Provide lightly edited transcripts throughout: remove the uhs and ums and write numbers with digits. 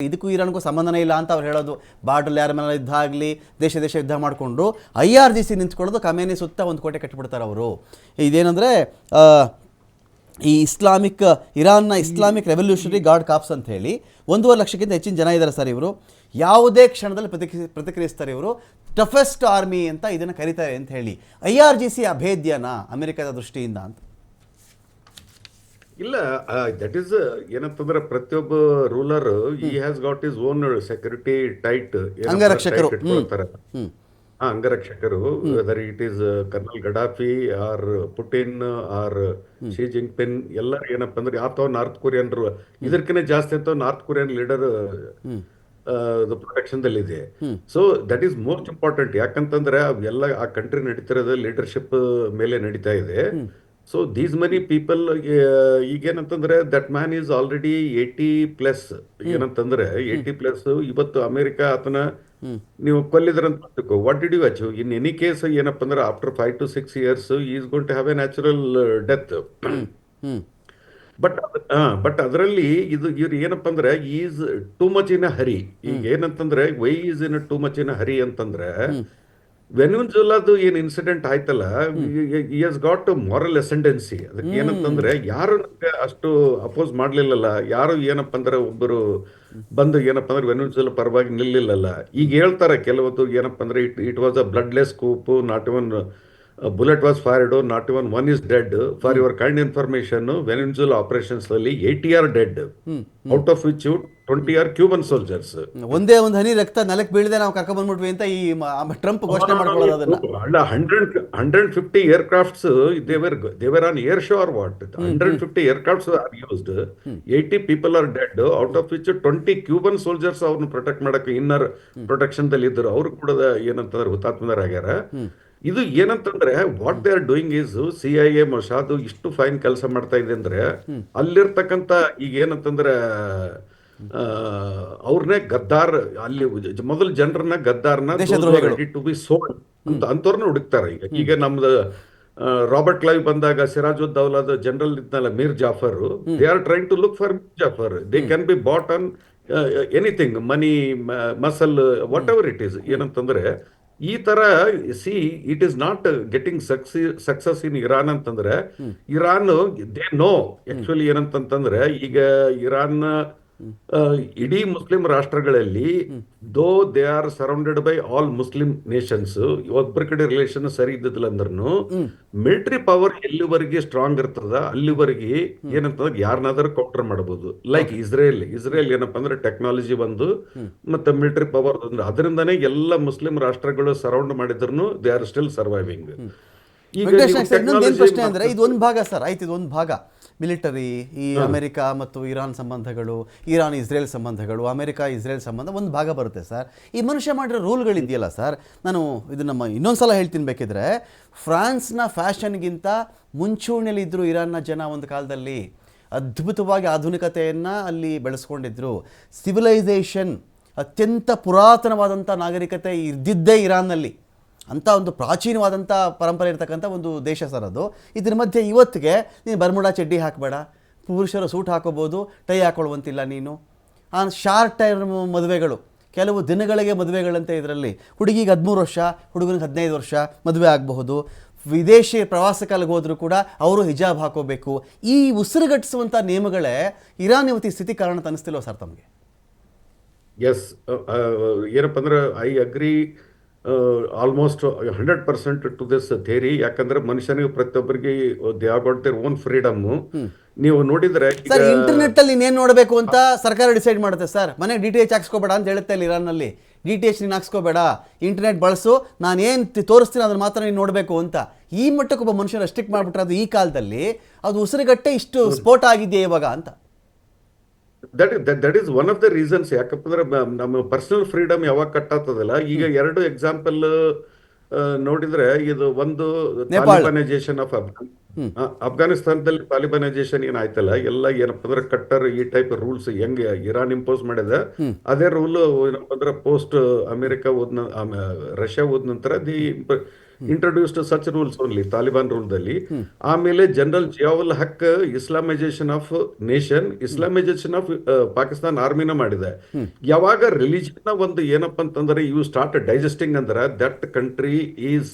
ಇದಕ್ಕೂ ಇರಾನ್ಗೂ ಸಂಬಂಧನೇ ಇಲ್ಲ ಅಂತ ಅವ್ರು ಹೇಳೋದು. ಬಾರ್ಡ್ರಲ್ಲಿ ಯಾರ ಮೇಲೆ ಯುದ್ಧ ಆಗಲಿ, ದೇಶ ಯುದ್ಧ ಮಾಡಿಕೊಂಡು IRGC ನಿಂತ್ಕೊಳ್ಳೋದು, ಖಮೇನಿ ಸುತ್ತ ಒಂದು ಕೋಟೆ ಕಟ್ಟಿಬಿಡ್ತಾರೆ ಅವರು. ಇದೇನೆಂದರೆ ಈ ಇರಾನ್ನ ಇಸ್ಲಾಮಿಕ್ ರೆವಲ್ಯೂಷನರಿ ಗಾರ್ಡ್ ಕಾಪ್ಸ್ ಅಂತ ಹೇಳಿ 1.5 ಲಕ್ಷಕ್ಕಿಂತ ಹೆಚ್ಚಿನ ಜನ ಇದ್ದಾರೆ ಸರ್. ಇವರು ಯಾವುದೇ ಕ್ಷಣದಲ್ಲಿ ಪ್ರತಿಕ್ರಿಯಿಸ್ತಾರೆ. ಇವರು ಟಫೆಸ್ಟ್ ಆರ್ಮಿ ಅಂತ ಇದನ್ನು ಕರೀತಾರೆ ಅಂತ ಹೇಳಿ. IRGC ಅಭೇದ್ಯನಾ ಅಮೆರಿಕದ ದೃಷ್ಟಿಯಿಂದ ಅಂತ? ಇಲ್ಲ, ದಟ್ ಈಸ್ ಏನಂತಂದ್ರೆ ಪ್ರತಿಯೊಬ್ಬ ruler he has got his own security tight ಅಂಗರಕ್ಷಕರು ಅಂಗರಕ್ಷಕರು, whether it is Colonel Gaddafi or Putin or Xi Jinping, ಎಲ್ಲ ಏನಪ್ಪ ಅಂದ್ರೆ ಅಥವಾ ನಾರ್ತ್ ಕೊರಿಯನ್ರು ಇದಕ್ಕಿಂತ ಜಾಸ್ತಿ ಅಂತ ನಾರ್ತ್ ಕೊರಿಯನ್ ಲೀಡರ್ ಪ್ರೊಟೆಕ್ಷನ್ ದಲ್ಲಿದೆ. So that is most important. ಯಾಕಂತಂದ್ರೆ ಎಲ್ಲ ಆ ಕಂಟ್ರಿ ನಡೀತಿರೋದು ಲೀಡರ್ಶಿಪ್ ಮೇಲೆ ನಡೀತಾ ಇದೆ. ಸೊ ದೀಸ್ ಮನಿ ಪೀಪಲ್ ಈಗೇನಂತಂದ್ರೆ ದಟ್ ಮ್ಯಾನ್ ಈಸ್ ಆಲ್ರೆಡಿ 80+. ಏನಂತಂದ್ರೆ 80+. ಇವತ್ತು ಅಮೆರಿಕ ಆತನ ನೀವು ಕೊಲ್ಲಿದ್ರಂತ what did you achieve in any case? ಏನಪ್ಪ ಅಂದ್ರೆ after 5 to 6 years is going to have a natural death. But ಅದರಲ್ಲಿ ಇವ್ರು ಏನಪ್ಪ ಅಂದ್ರೆ is too much in a hurry. ಈಗ ಏನಂತಂದ್ರೆ why is in too much in a hurry ಅಂತಂದ್ರೆ ವೆನೆಜುಲಾದು ಏನ್ ಇನ್ಸಿಡೆಂಟ್ ಆಯ್ತಲ್ಲ, ಈ ಹಸ್ ಗಾಟ್ ಮಾರಲ್ ಅಸೆಂಡೆನ್ಸಿ. ಅದಕ್ಕೆ ಏನಂತಂದ್ರೆ ಯಾರು ಅಷ್ಟು ಅಪೋಸ್ ಮಾಡ್ಲಿಲ್ಲಲ್ಲ, ಯಾರು ಏನಪ್ಪ ಅಂದ್ರೆ ಒಬ್ಬರು ಬಂದು ಏನಪ್ಪ ಅಂದ್ರೆ ವೆನೆಜುಲಾ ಪರವಾಗಿ ನಿಲ್ಲಿಲ್ಲಲ್ಲ. ಈಗ ಹೇಳ್ತಾರೆ ಕೆಲವೊಂದು ಏನಪ್ಪ ಅಂದ್ರೆ it was a bloodless coup, not even bullet was fired, not even one is dead. For your kind information, Venezuela operations ಅಲ್ಲಿ 80 are dead, out of which 20 are Cuban soldiers. ಒಂದೇ ಒಂದು ಹನಿ ರಕ್ತ ನೆಲಕ್ಕೆ ಬೀಳದೆ ನಾವು ಕರ್ಕೊಂಡ್ ಬಂದ್ಬಿಟ್ವಿ ಅಂತ ಈ ಟ್ರಂಪ್ ಘೋಷಣೆ ಮಾಡ್ಕೊಳ್ಳೋದು. ಅದನ್ನ 150 aircrafts they were on air show or what? 150 aircrafts are used, 80 people are dead, out of which 20 Cuban soldiers ಅವ್ರನ್ನ ಪ್ರೊಟೆಕ್ಟ್ ಮಾಡಕ್ಕೆ ಇನ್ನರ್ ಪ್ರೊಟೆಕ್ಷನ್ ದಲ್ಲಿ ಇದ್ರು. ಅವ್ರು ಕೂಡ ಏನಂತಂದ್ರೆ ಹುತಾತ್ಮರಾಗ್ಯಾರ. ಇದು ಏನಂತಂದ್ರೆ what they are doing is CIA Mossad ಇಷ್ಟು ಫೈನ್ ಕೆಲಸ ಮಾಡ್ತಾ ಇದೆ ಅಂದ್ರೆ ಅಲ್ಲಿರ್ತಕ್ಕಂಥ ಈಗ ಏನಂತಂದ್ರೆ ಅವ್ರನ್ನೇ ಗದ್ದಾರ್, ಅಲ್ಲಿ ಮೊದಲು ಜನರನ್ನ ಗದ್ದಾರ್ನ ರೆಡಿ ಟು ಬಿ ಸೋಲ್ಡ್ ಅಂತವ್ರನ್ನ ಹುಡುಕ್ತಾರೆ. ಈಗ ನಮ್ದು ರಾಬರ್ಟ್ ಕ್ಲೈವ್ ಬಂದಾಗ ಸಿರಾಜುದ್ದೌಲಾದ ಜನರಲ್ ಇದ್ನಲ್ಲ Mir Jafar, they are trying to look for Mir Jafar. They can be bought on anything, money, muscle, whatever it is. ಏನಂತಂದ್ರೆ ಈ ತರ it is not getting success in Iran ಅಂತಂದ್ರೆ ಇರಾನ್ ದೇ ನೋ ಆಕ್ಚುಲಿ ಏನಂತಂದ್ರೆ ಈಗ Iran ಇಡೀ Muslim ರಾಷ್ಟ್ರಗಳಲ್ಲಿ though they are surrounded by all Muslim Nations, ಒಬ್ಬರ ಕಡೆ ರಿಲೇಷನ್ ಸರಿ ಇದ್ದಿಲ್ಲ ಅಂದ್ರೂ ಮಿಲಿಟರಿ ಪವರ್ ಎಲ್ಲಿವರೆಗೆ ಸ್ಟ್ರಾಂಗ್ ಇರ್ತದ ಅಲ್ಲಿವರೆಗೆ ಏನಂತಂದ್ರೆ ಯಾರನ್ನಾದ್ರೂ ಕೌಂಟರ್ ಮಾಡಬಹುದು. ಲೈಕ್ ಇಸ್ರೇಲ್ ಏನಪ್ಪಾ ಅಂದ್ರೆ ಟೆಕ್ನಾಲಜಿ ಬಂದು ಮತ್ತೆ ಮಿಲಿಟರಿ ಪವರ್ ಅಂದ್ರೆ ಅದರಿಂದಾನೇ ಎಲ್ಲ ಮುಸ್ಲಿಂ ರಾಷ್ಟ್ರಗಳು ಸರೌಂಡ್ ಮಾಡಿದ್ರು ದೇ ಆರ್ ಸ್ಟಿಲ್ ಸರ್ವೈವಿಂಗ್. ಇನ್ನೊಂದೇನು ಪ್ರಶ್ನೆ ಅಂದರೆ ಇದು ಒಂದು ಭಾಗ ಸರ್, ಆಯ್ತು, ಇದು ಒಂದು ಭಾಗ ಮಿಲಿಟರಿ, ಈ ಅಮೆರಿಕ ಮತ್ತು ಇರಾನ್ ಸಂಬಂಧಗಳು, ಇರಾನ್ ಇಸ್ರೇಲ್ ಸಂಬಂಧಗಳು, ಅಮೆರಿಕ ಇಸ್ರೇಲ್ ಸಂಬಂಧ ಒಂದು ಭಾಗ ಬರುತ್ತೆ ಸರ್. ಈ ಮನುಷ್ಯ ಮಾಡಿರೋ ರೂಲ್ಗಳಿದೆಯಲ್ಲ ಸರ್, ನಾನು ಇದು ಇನ್ನೊಂದು ಸಲ ಹೇಳ್ತೀನಿ ಬೇಕಿದ್ರೆ, ಫ್ರಾನ್ಸ್ನ ಫ್ಯಾಷನ್ಗಿಂತ ಮುಂಚೂಣಿಯಲ್ಲಿ ಇದ್ದರು ಇರಾನ್ನ ಜನ. ಒಂದು ಕಾಲದಲ್ಲಿ ಅದ್ಭುತವಾಗಿ ಆಧುನಿಕತೆಯನ್ನು ಅಲ್ಲಿ ಬೆಳೆಸ್ಕೊಂಡಿದ್ರು. ಸಿವಿಲೈಸೇಷನ್, ಅತ್ಯಂತ ಪುರಾತನವಾದಂಥ ನಾಗರಿಕತೆ ಇದ್ದಿದ್ದೇ ಇರಾನ್ನಲ್ಲಿ. ಅಂಥ ಒಂದು ಪ್ರಾಚೀನವಾದಂಥ ಪರಂಪರೆ ಇರ್ತಕ್ಕಂಥ ಒಂದು ದೇಶ ಸರ್ ಅದು. ಇದ್ರ ಮಧ್ಯೆ ಇವತ್ತಿಗೆ ನೀನು ಬರ್ಮುಡಾ ಚಡ್ಡಿ ಹಾಕಬೇಡ, ಪುರುಷರು ಸೂಟ್ ಹಾಕೋಬೋದು, ಟೈ ಹಾಕೊಳ್ಳುವಂತಿಲ್ಲ ನೀನು. ಶಾರ್ಟ್ ಟೈಮ್ ಮದುವೆಗಳು, ಕೆಲವು ದಿನಗಳಿಗೆ ಮದುವೆಗಳಂತೆ. ಇದರಲ್ಲಿ ಹುಡುಗಿಗೆ 13 ವರ್ಷ, ಹುಡುಗನಿಗೆ 15 ವರ್ಷ ಮದುವೆ ಆಗಬಹುದು. ವಿದೇಶಿ ಪ್ರವಾಸಕ್ಕಾಗಿ ಹೋದರೂ ಕೂಡ ಅವರು ಹಿಜಾಬ್ ಹಾಕೋಬೇಕು. ಈ ಉಸಿರುಗಟ್ಟಿಸುವಂಥ ನಿಯಮಗಳೇ ಇರಾನ್ ಇವತ್ತು ಸ್ಥಿತಿ ಕಾರಣ ಅನ್ನಿಸ್ತಿಲ್ವ ಸರ್ ತಮಗೆ? ಎಸ್, ಏನಪ್ಪ ಅಂದ್ರೆ I agree almost 100% to this theory. ಯಾಕಂದ್ರೆ ಮನುಷ್ಯನಿಗೆ ಪ್ರತಿಯೊಬ್ಬರಿಗೆ they have got their own freedom. ನೀವು ನೋಡಿದ್ರೆ ಸರ್ ಇಂಟರ್ನೆಟ್ ಅಲ್ಲಿ ನೀನೇನು ನೋಡಬೇಕು ಅಂತ ಸರ್ಕಾರ ಡಿಸೈಡ್ ಮಾಡುತ್ತೆ ಸರ್. ಮನೆ DTH ಹಾಕ್ಸ್ಕೋಬೇಡ ಅಂತ ಹೇಳುತ್ತೆ ಇಲ್ಲಿ ಇರಾನ್ನಲ್ಲಿ. DTH ನೀನು ಹಾಕ್ಸ್ಕೋಬೇಡ, ಇಂಟರ್ನೆಟ್ ಬಳಸು, ನಾನು ಏನು ತೋರಿಸ್ತೀನಿ ಅದನ್ನು ಮಾತ್ರ ನೀನು ನೋಡಬೇಕು ಅಂತ. ಈ ಮಟ್ಟಕ್ಕೆ ಒಬ್ಬ ಮನುಷ್ಯನ ರೆಸ್ಟ್ರಿಕ್ಟ್ ಮಾಡಿಬಿಟ್ರೆ ಅದು ಈ ಕಾಲದಲ್ಲಿ ಅದು ಉಸಿರುಗಟ್ಟೆ ಇಷ್ಟು ಸ್ಫೋಟ ಆಗಿದೆಯಾ ಇವಾಗ ಅಂತ? That is one of the reasons. ಯಾಕಂದ್ರೆ ನಮ್ಮ ಪರ್ಸನಲ್ ಫ್ರೀಡಮ್ ಯಾವಾಗ ಕಟ್ ಆಗ್ತದಲ್ಲ, ಈಗ 2 ಎಕ್ಸಾಂಪಲ್ ನೋಡಿದ್ರೆ, ಇದು ಒಂದು ತಾಲಿಬಾನೈಸೇಷನ್ ಆಫ್ ಅಫ್ಘಾನಿಸ್ತಾನದಲ್ಲಿ ತಾಲಿಬಾನೈಸೇಷನ್ ಏನಾಯ್ತಲ್ಲ, ಎಲ್ಲ ಏನಪ್ಪ ಅಂದ್ರೆ ಕಟ್ಟರ್ ಈ ಟೈಪ್ ರೂಲ್ಸ್ ಹೆಂಗ್ ಇರಾನ್ ಇಂಪೋಸ್ ಮಾಡಿದೆ ಅದೇ ರೂಲ್ ಏನಪ್ಪ ಅಂದ್ರೆ ಪೋಸ್ಟ್ ಅಮೆರಿಕ ರಷ್ಯಾ ಹೋದ ನಂತರ introduced such rules only Taliban ರೂಲ್ದಲ್ಲಿ. ಆಮೇಲೆ general Ziaul Haq Islamisation of nation, Islamisation of Pakistan ಆರ್ಮಿನ ಮಾಡಿದೆ. ಯಾವಾಗ ರಿಲಿಜನ್ ಒಂದು ಏನಪ್ಪ ಅಂತಂದ್ರೆ ಯು ಸ್ಟಾರ್ಟ್ ಡೈಜೆಸ್ಟಿಂಗ್ ಅಂದ್ರೆ that country is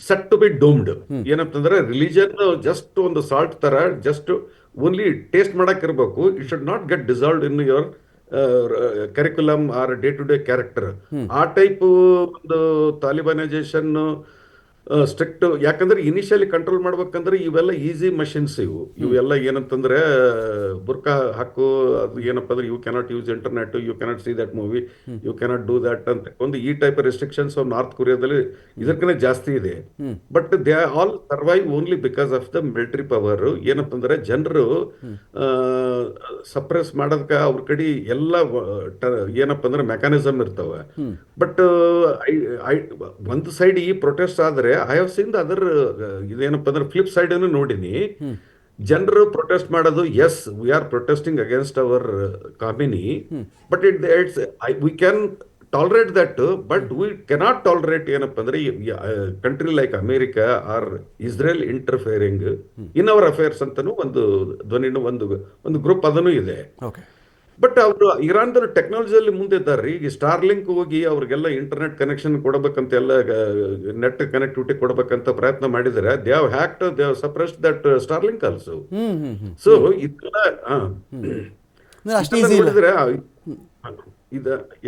set to be doomed. ಏನಂತಂದ್ರೆ ರಿಲಿಜನ್ ಜಸ್ಟ್ ಒಂದು ಸಾಲ್ಟ್ ತರ ಜಸ್ಟ್ ಓನ್ಲಿ ಟೇಸ್ಟ್ ಮಾಡಕ್ ಇರ್ಬೇಕು. It should not get dissolved in your curriculum or day to day character. ಆ ಟೈಪ್ ಒಂದು ತಾಲಿಬಾನೈಸೇಷನ್ ಸ್ಟ್ರಿಕ್ಟ್. ಯಾಕಂದ್ರೆ initially control ಮಾಡ್ಬೇಕಂದ್ರೆ ಇವೆಲ್ಲ ಈಸಿ ಮಷಿನ್ಸ್ ಇವೆಲ್ಲ ಏನಂತಂದ್ರೆ ಬುರ್ಕಾ ಹಾಕು, ಅದು ಏನಪ್ಪ ಅಂದ್ರೆ you cannot use internet, you cannot see that movie, you cannot do that ಅಂತ ಒಂದು ಈ ಟೈಪ್ ರೆಸ್ಟ್ರಿಕ್ಷನ್ಸ್ ನಾರ್ತ್ ಕೊರಿಯಾದಲ್ಲಿ ಇದಕ್ಕಿಂತ ಜಾಸ್ತಿ ಇದೆ. But they all survive only because of the military power. ಏನಪ್ಪಂದ್ರೆ ಜನರು ಸಪ್ರೆಸ್ ಮಾಡೋದಕ್ಕೆ ಅವ್ರ ಕಡೆ ಎಲ್ಲ ಏನಪ್ಪ ಅಂದ್ರೆ ಮೆಕ್ಯಾನಿಸಮ್ ಇರ್ತಾವೆ. ಬಟ್ ಒಂದು ಸೈಡ್ ಈ ಪ್ರೊಟೆಸ್ಟ್ ಆದ್ರೆ I have seen the other ಇದೇನಪ್ಪ ಅಂದ್ರೆ ಫ್ಲಿಪ್ ಸೈಡ್ ಅನ್ನು ನೋಡಿನಿ. ಜನರು ಪ್ರೊಟೆಸ್ಟ್ ಮಾಡೋದು, yes we are protesting against our community, but it's we can tolerate that, but we cannot tolerate ಏನಪ್ಪ ಅಂದ್ರೆ country like America or Israel interfering in our affairs ಅಂತಾನು ಒಂದು ಧ್ವನಿನೂ ಒಂದು ಗ್ರೂಪ್ ಅದನ್ನು ಇದೆ. ಬಟ್ ಅವರು ಇರಾನ್ದ ಟೆಕ್ನಾಲಜಿಯಲ್ಲಿ ಮುಂದೆ ಇದ್ದಾರೆ. ಈಗ ಸ್ಟಾರ್ಲಿಂಕ್ ಹೋಗಿ ಅವ್ರಿಗೆಲ್ಲ ಇಂಟರ್ನೆಟ್ ಕನೆಕ್ಷನ್ ಕೊಡಬೇಕಂತ, ಎಲ್ಲ ನೆಟ್ ಕನೆಕ್ಟಿವಿಟಿ ಕೊಡಬೇಕಂತ ಪ್ರಯತ್ನ ಮಾಡಿದರೆ they have hacked, they have suppressed that Starlink also. So ಇದೆಲ್ಲ ನೋಡಿದ್ರೆ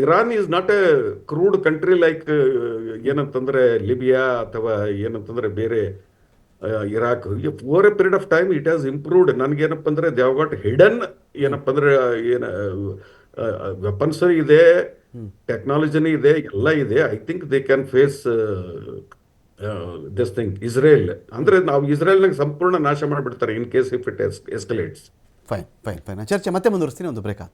Iran is not a crude country like ಏನಂತಂದ್ರೆ ಲಿಬಿಯಾ ಅಥವಾ ಏನಂತಂದ್ರೆ ಬೇರೆ Iraq. Over a period of time it has improved. ನನ್ಗೇನಪ್ಪ ಅಂದ್ರೆ ದೇ ಹ್ಯಾವ್ ಗಾಟ್ ಹಿಡನ್ ಏನಪ್ಪ ಅಂದ್ರೆ ವೆಪನ್ಸ್ ಇದೆ, ಟೆಕ್ನಾಲಜಿನೇ ಇದೆ, ಎಲ್ಲ ಇದೆ. I think they can face this thing. Israel ಅಂದ್ರೆ ನಾವು ಇಸ್ರೇಲ್ನಾಗ ಸಂಪೂರ್ಣ ನಾಶ ಮಾಡಿಬಿಡ್ತಾರೆ in case if it escalates. Fine fine fine. ಚರ್ಚೆ ಮತ್ತೆ ಮುಂದುವರಿಸ್ತೀನಿ, ಒಂದು ಬ್ರೇಕ್.